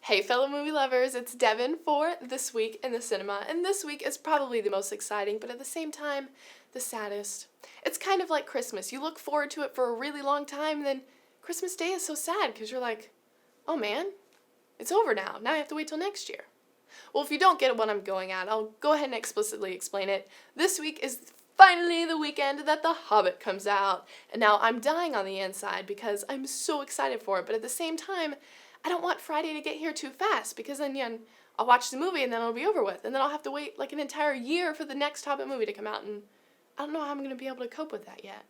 Hey fellow movie lovers, it's Devin for This Week in the Cinema, and this week is probably the most exciting, but at the same time, the saddest. It's kind of like Christmas. You look forward to it for a really long time, and then Christmas Day is so sad because you're like, oh man, it's over now. Now I have to wait till next year. Well, if you don't get what I'm going at, I'll go ahead and explicitly explain it. This week is finally the weekend that The Hobbit comes out, and now I'm dying on the inside because I'm so excited for it, but at the same time, I don't want Friday to get here too fast because then I'll watch the movie and then it'll be over with, and then I'll have to wait like an entire year for the next Hobbit movie to come out, and I don't know how I'm going to be able to cope with that yet.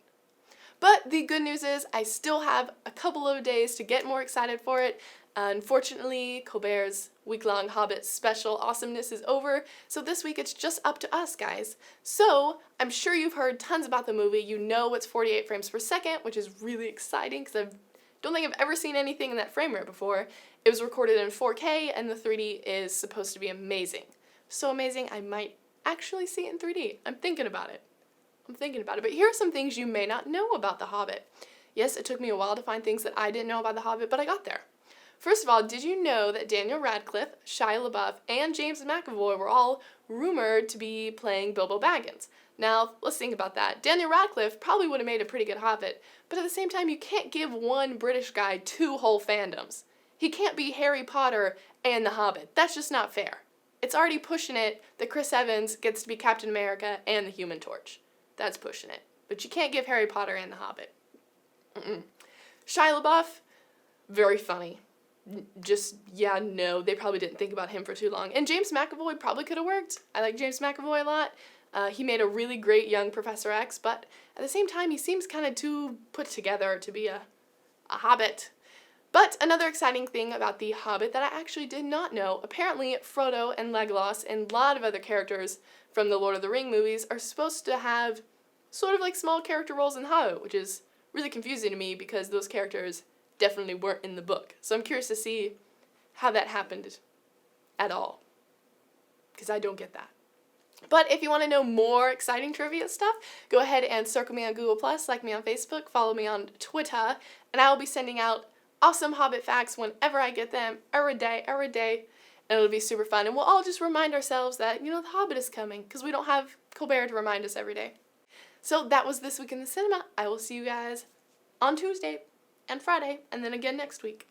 But the good news is I still have a couple of days to get more excited for it. Unfortunately, Colbert's week-long Hobbit special awesomeness is over, so this week it's just up to us, guys. So, I'm sure you've heard tons about the movie. You know it's 48 frames per second, which is really exciting because I don't think I've ever seen anything in that frame rate before. It was recorded in 4K, and the 3D is supposed to be amazing. So amazing, I might actually see it in 3D. I'm thinking about it. But here are some things you may not know about The Hobbit. Yes, it took me a while to find things that I didn't know about The Hobbit, but I got there. First of all, did you know that Daniel Radcliffe, Shia LaBeouf, and James McAvoy were all rumored to be playing Bilbo Baggins? Now, let's think about that. Daniel Radcliffe probably would have made a pretty good Hobbit, but at the same time, you can't give one British guy two whole fandoms. He can't be Harry Potter and The Hobbit. That's just not fair. It's already pushing it that Chris Evans gets to be Captain America and the Human Torch. That's pushing it. But you can't give Harry Potter and The Hobbit. Shia LaBeouf, very funny. No, they probably didn't think about him for too long. And James McAvoy probably could have worked. I like James McAvoy a lot. He made a really great young Professor X, but at the same time, he seems kind of too put together to be a Hobbit. But another exciting thing about The Hobbit that I actually did not know, apparently Frodo and Legolas and a lot of other characters from the Lord of the Rings movies are supposed to have sort of like small character roles in The Hobbit, which is really confusing to me because those characters definitely weren't in the book. So I'm curious to see how that happened at all, because I don't get that. But if you want to know more exciting trivia stuff, go ahead and circle me on Google+, like me on Facebook, follow me on Twitter, and I will be sending out awesome Hobbit facts whenever I get them, every day, and it'll be super fun. And we'll all just remind ourselves that, The Hobbit is coming, because we don't have Colbert to remind us every day. So that was This Week in the Cinema. I will see you guys on Tuesday and Friday, and then again next week.